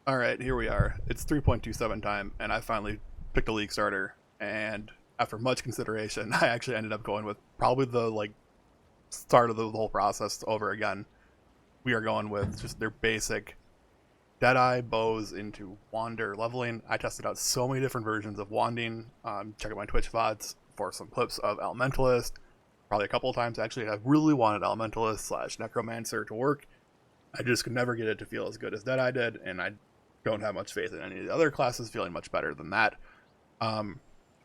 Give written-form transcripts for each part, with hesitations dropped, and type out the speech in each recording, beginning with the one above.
Alright, here we are. It's 3.27 time, and I finally picked a league starter, and after much consideration, I actually ended up going with probably the, start of the whole process over again. We are going with just their basic Deadeye bows into Wander leveling. I tested out so many different versions of Wanding. Check out my Twitch VODs for some clips of Elementalist. Probably a couple of times, actually. I really wanted Elementalist slash Necromancer to work. I just could never get it to feel as good as Deadeye did, and I don't have much faith in any of the other classes feeling much better than that.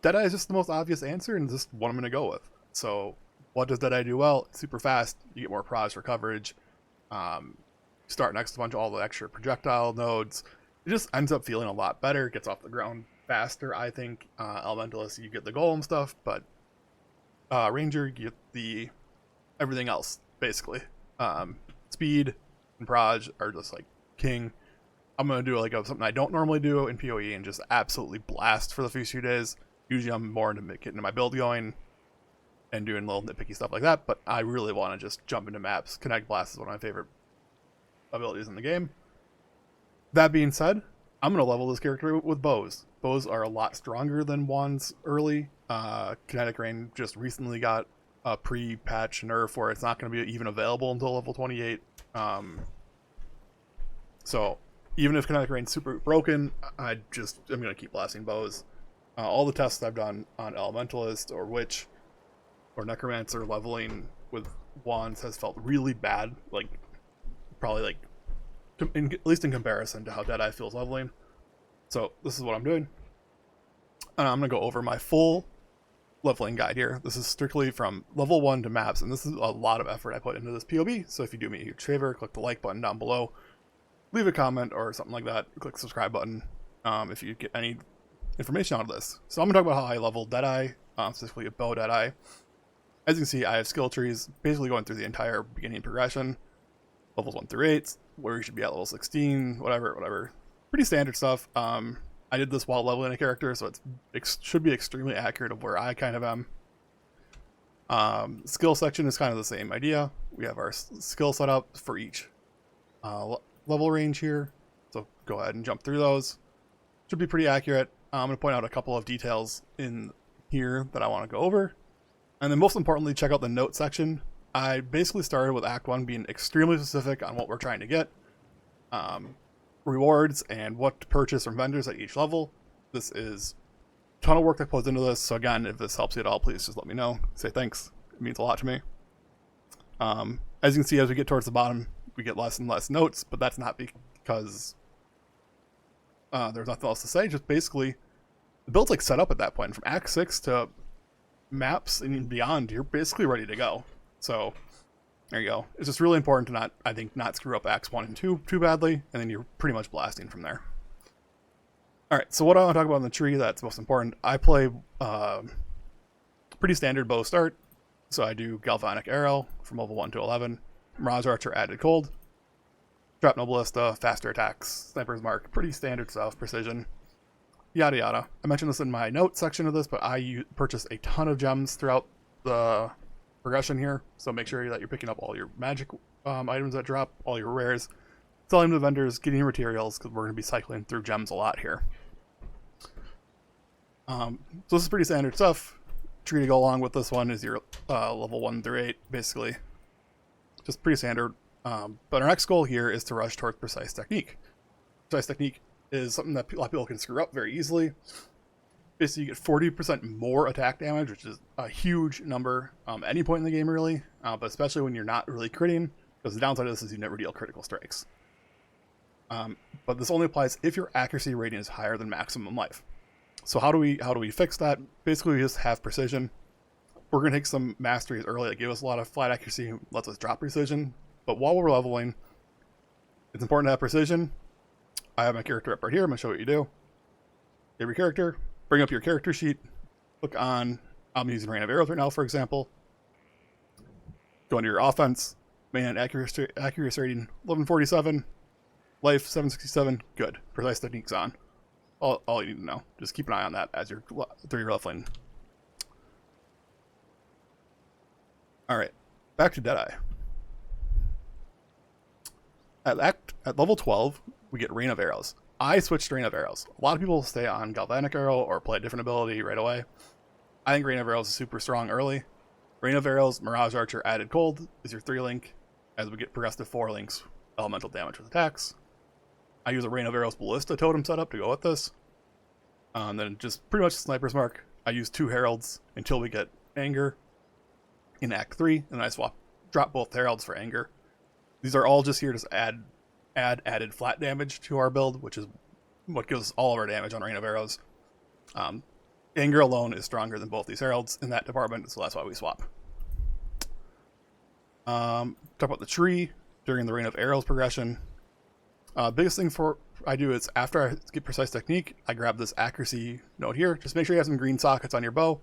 Deadeye is just the most obvious answer, and just what I'm going to go with. So, what does Deadeye do well? It's super fast. You get more prods for coverage. Start next to a bunch of all the extra projectile nodes. It just ends up feeling a lot better. It gets off the ground faster, I think. Elementalist, you get the golem stuff, but Ranger, you get the everything else, basically. Speed and proj are just like king. I'm going to do something I don't normally do in PoE and just absolutely blast for the first few days. Usually I'm more into getting my build going and doing little nitpicky stuff like that, but I really want to just jump into maps. KINETIC BLAST is one of my favorite abilities in the game. That being said, I'm going to level this character with bows. Bows are a lot stronger than wands early. Kinetic Rain just recently got a pre-patch nerf where it's not going to be even available until level 28. So even if Kinetic Rain's super broken, I'm going to keep blasting bows. All the tests I've done on Elementalist or Witch or Necromancer leveling with wands has felt really bad. At least in comparison to how Deadeye feels leveling. So this is what I'm doing. And I'm going to go over my full leveling guide here. This is strictly from level 1 to maps, and this is a lot of effort I put into this PoB. So if you do me a huge favor, click the like button down below, leave a comment or something like that, click the subscribe button if you get any information out of this. So I'm going to talk about how I level Deadeye, specifically a bow Deadeye. As you can see, I have skill trees basically going through the entire beginning progression. Levels 1 through 8, where you should be at level 16, whatever. Pretty standard stuff. I did this while leveling a character, so it should be extremely accurate of where I kind of am. Skill section is kind of the same idea. We have our skill set up for each level range here, so go ahead and jump through those. Should be pretty accurate. I'm going to point out a couple of details in here that I want to go over. And then most importantly, check out the note section. I basically started with Act 1 being extremely specific on what we're trying to get. Rewards and what to purchase from vendors at each level. This is a ton of work that goes into this, so again, if this helps you at all, please just let me know. Say thanks. It means a lot to me. As you can see, as we get towards the bottom, we get less and less notes, but that's not because there's nothing else to say. Just basically, the build's set up at that point. From Act 6 to maps and beyond, you're basically ready to go. So there you go. It's just really important to not screw up Acts 1 and 2 too badly, and then you're pretty much blasting from there. Alright, so what I want to talk about in the tree that's most important, I play pretty standard bow start. So I do Galvanic Arrow from level 1 to 11, Mirage Archer added cold, Shrapnel Ballista, faster attacks, Sniper's Mark, pretty standard stuff, precision, yada yada. I mentioned this in my notes section of this, but I purchased a ton of gems throughout the progression here, so make sure that you're picking up all your magic items that drop, all your rares, selling to the vendors, getting your materials, because we're going to be cycling through gems a lot here. So this is pretty standard stuff. Tree to go along with this one is your level 1 through 8, basically. Just pretty standard. But our next goal here is to rush towards Precise Technique. Precise Technique is something that a lot of people can screw up very easily. Basically, you get 40% more attack damage, which is a huge number at any point in the game, really. But especially when you're not really critting, because the downside of this is you never deal critical strikes. But this only applies if your accuracy rating is higher than maximum life. So how do we fix that? Basically, we just have precision. We're going to take some masteries early that give us a lot of flat accuracy, lets us drop precision. But while we're leveling, it's important to have precision. I have my character up right here. I'm going to show what you do. Every character. Bring up your character sheet, click on, I'm using Rain of Arrows right now, for example. Go into your offense, main accuracy rating 1147, life 767, good. Precise Technique's on. All you need to know. Just keep an eye on that as you're through your leveling. Alright, back to Deadeye. At level 12, we get Rain of Arrows. I switched to Rain of Arrows. A lot of people stay on Galvanic Arrow or play a different ability right away. I think Rain of Arrows is super strong early. Rain of Arrows, Mirage Archer added cold is your 3-link. As we get progressed to 4 links, elemental damage with attacks. I use a Rain of Arrows Ballista totem setup to go with this. Then just pretty much Sniper's Mark. I use 2 Heralds until we get Anger in Act 3, and I drop both Heralds for Anger. These are all just here to add added flat damage to our build, which is what gives all of our damage on Rain of Arrows. Anger alone is stronger than both these Heralds in that department, so that's why we swap. Talk about the tree during the Rain of Arrows progression. Biggest thing I do is after I get Precise Technique, I grab this accuracy node here. Just make sure you have some green sockets on your bow.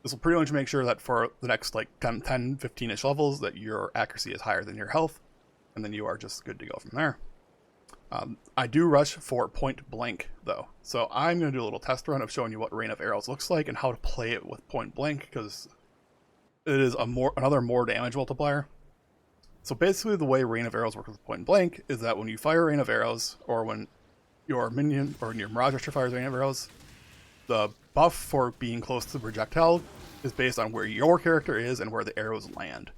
This will pretty much make sure that for the next like 10, 15-ish levels that your accuracy is higher than your health, and then you are just good to go from there. I do rush for point blank though, so I'm going to do a little test run of showing you what Rain of Arrows looks like and how to play it with point blank, because it is another more damage multiplier. So basically the way Rain of Arrows works with point blank is that when you fire Rain of Arrows, or when your minion or when your Mirage Archer fires Rain of Arrows, the buff for being close to the projectile is based on where your character is and where the arrows land.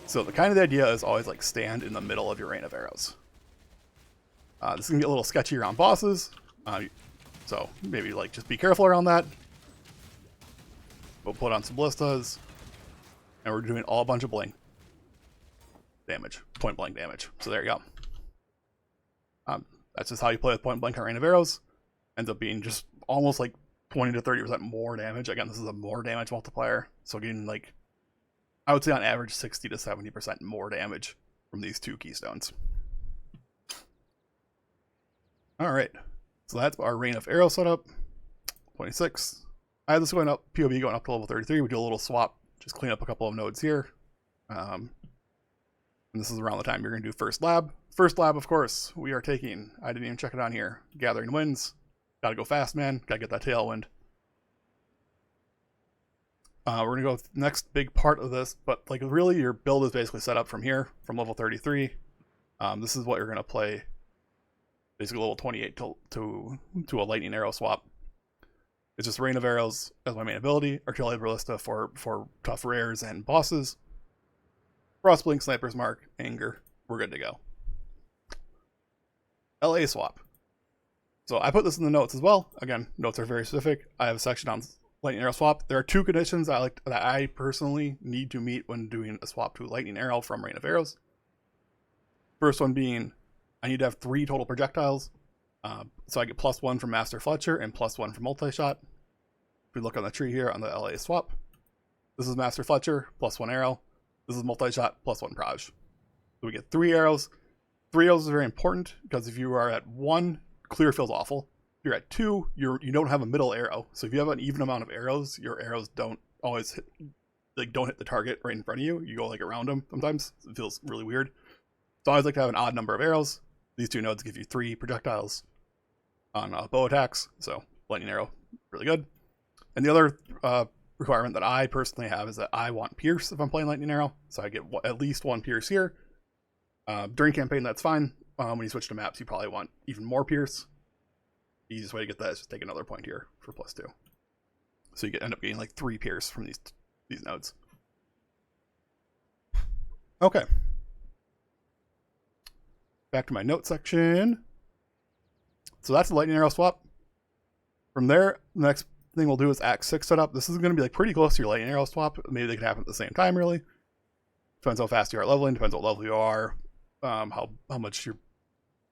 So the idea is always like stand in the middle of your Rain of Arrows. This can get a little sketchy around bosses, so maybe like just be careful around that. We'll put on some ballistas, and we're doing all a bunch of blank damage, point blank damage. So there you go. That's just how you play with point blank on Rain of Arrows. Ends up being just almost like 20 to 30% more damage. Again, this is a more damage multiplier, so getting like, I would say on average 60 to 70% more damage from these 2 keystones. Alright, so that's our Rain of Arrow setup. 26. I have this going up, PoB going up to level 33. We do a little swap, just clean up a couple of nodes here. And this is around the time you're going to do first lab. First lab, of course, we are taking, I didn't even check it on here, Gathering Winds. Gotta go fast, man. Gotta get that tailwind. We're gonna go with the next big part of this, but like really your build is basically set up from here, from level 33. This is what you're gonna play. Basically level 28 to a Lightning Arrow swap. It's just Rain of Arrows as my main ability, Artillery Ballista for tough rares and bosses. Frostblink, Sniper's Mark, Anger. We're good to go. LA swap. So I put this in the notes as well. Again, notes are very specific. I have a section on Lightning Arrow swap. There are 2 conditions that I personally need to meet when doing a swap to Lightning Arrow from Rain of Arrows. First one being, I need to have 3 total projectiles. So I get +1 from Master Fletcher and +1 from Multi-Shot. If we look on the tree here on the LA swap, this is Master Fletcher, +1 arrow. This is Multi-Shot, +1 Proj. So we get 3 arrows. 3 arrows is very important, because if you are at 1, clear feels awful. If you're at 2, you don't have a middle arrow. So if you have an even amount of arrows, your arrows don't always hit, don't hit the target right in front of you. You go like around them sometimes. It feels really weird. So I always like to have an odd number of arrows. These 2 nodes give you 3 projectiles on bow attacks. So Lightning Arrow, really good. And the other requirement that I personally have is that I want Pierce if I'm playing Lightning Arrow. So I get at least 1 Pierce here. During campaign, that's fine. When you switch to maps, you probably want even more Pierce. The easiest way to get that is just take another point here for +2. So you end up getting like 3 Pierce from these nodes. Okay. Back to my note section. So that's the Lightning Arrow swap. From there, the next thing we'll do is Act 6 setup. This is going to be like pretty close to your Lightning Arrow swap. Maybe they could happen at the same time, really. Depends how fast you are leveling, depends what level you are, how much you're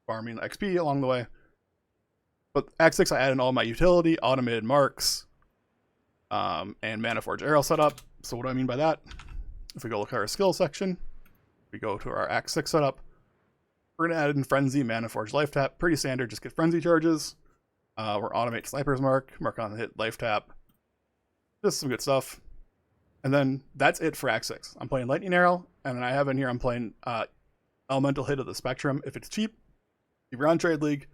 farming XP along the way. But Act 6, I add in all my utility, automated marks, and Manaforge arrow setup. So what do I mean by that? If we go look at our skill section, we go to our Act 6 setup. We're going to add in Frenzy, Manaforge, Life Tap. Pretty standard, just get Frenzy charges. We're automate Sniper's Mark on the hit, Life Tap. Just some good stuff. And then that's it for Act 6. I'm playing Lightning Arrow, and then I have in here I'm playing Elemental Hit of the Spectrum. If it's cheap, if you're on Trade League,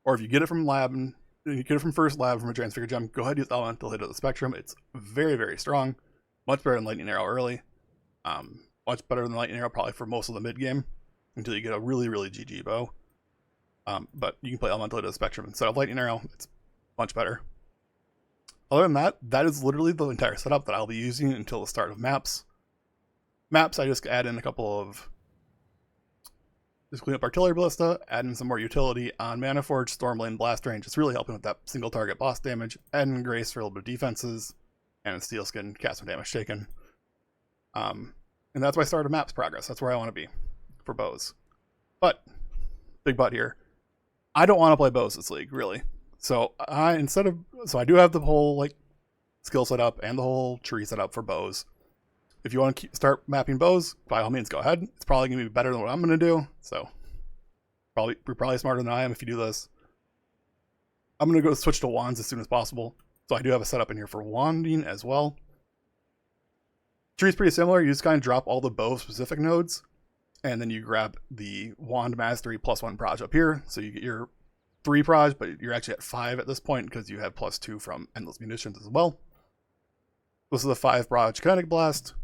or if you get it from Lab, and you get it from First Lab from a Transfigure Gem, go ahead and use Elemental Hit of the Spectrum. It's very, very strong. Much better than Lightning Arrow early. Much better than Lightning Arrow probably for most of the mid game, until you get a really, really GG bow. But you can play Elemental to the Spectrum instead of Lightning Arrow. It's much better. Other than that, that is literally the entire setup that I'll be using until the start of maps. Maps, I just add in a couple of... Just clean up Artillery Ballista, add in some more utility on Manaforge, Stormlane, Blast Range. It's really helping with that single target boss damage. Add in Grace for a little bit of defenses, and in Steel Skin, cast some damage taken. And that's my start of maps progress. That's where I want to be for bows. But, big but here, I don't want to play bows this league, really. So I do have the whole like skill set up and the whole tree set up for bows. If you want to start mapping bows, by all means go ahead. It's probably going to be better than what I'm going to do. So you're probably smarter than I am if you do this. I'm going to go switch to wands as soon as possible. So I do have a setup in here for wanding as well. Tree's pretty similar. You just kind of drop all the bow specific nodes, and then you grab the wand mastery +1 proj up here. So you get your 3 proj, but you're actually at 5 at this point because you have +2 from endless munitions as well. This is a 5 proj kinetic blast.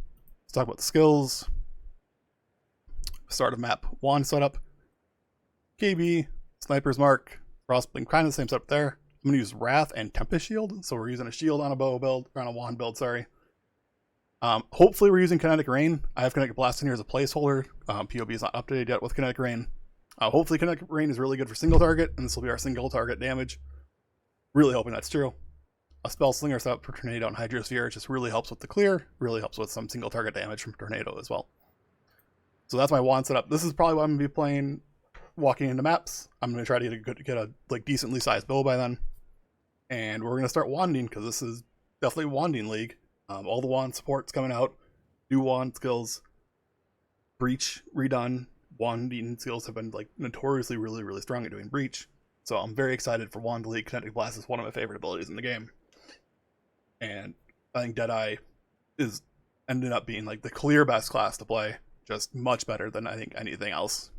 Let's talk about the skills. Start of map wand setup. KB, Sniper's Mark, Frostblink, kind of the same setup there. I'm going to use Wrath and Tempest Shield. So we're using a shield on a bow build, or on a wand build, sorry. Hopefully we're using Kinetic Rain. I have Kinetic Blast in here as a placeholder. PoB is not updated yet with Kinetic Rain. Hopefully Kinetic Rain is really good for single target, and this will be our single target damage. Really hoping that's true. A Spell Slinger setup for Tornado and Hydrosphere just really helps with the clear, really helps with some single target damage from Tornado as well. So that's my wand setup. This is probably what I'm going to be playing walking into maps. I'm going to try to get a like decently sized bow by then. And we're going to start wanding because this is definitely a wanding league. All the wand support's coming out. New wand skills. Breach redone. Wanding skills have been like notoriously really strong at doing breach. So I'm very excited for Wand League. Kinetic Blast is one of my favorite abilities in the game. And I think Deadeye is ended up being like the clear best class to play. Just much better than I think anything else.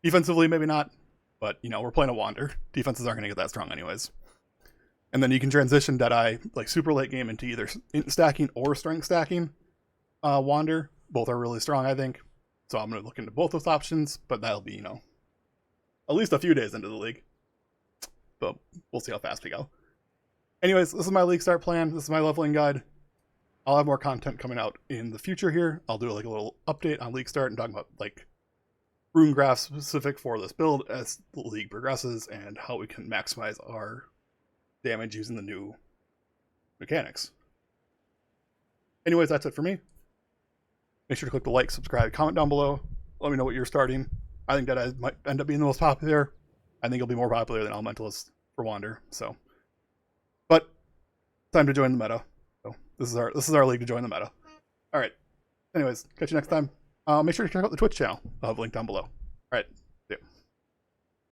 Defensively, maybe not. But, you know, we're playing a Wander. Defenses aren't going to get that strong anyways. And then you can transition Deadeye like super late game into either stacking or strength stacking Wander. Both are really strong, I think. So I'm going to look into both those options. But that'll be, you know, at least a few days into the league. But we'll see how fast we go. Anyways, this is my league start plan. This is my leveling guide. I'll have more content coming out in the future here. I'll do like a little update on league start and talk about like rune graphs specific for this build as the league progresses and how we can maximize our damage using the new mechanics. Anyways, that's it for me. Make sure to click the like, subscribe, comment down below. Let me know what you're starting. I think Deadeye might end up being the most popular. I think it'll be more popular than Elementalist for Wander. So, but time to join the meta. So this is our league to join the meta. All right. Anyways, catch you next time. Make sure to check out the Twitch channel. I'll have a link down below. All right.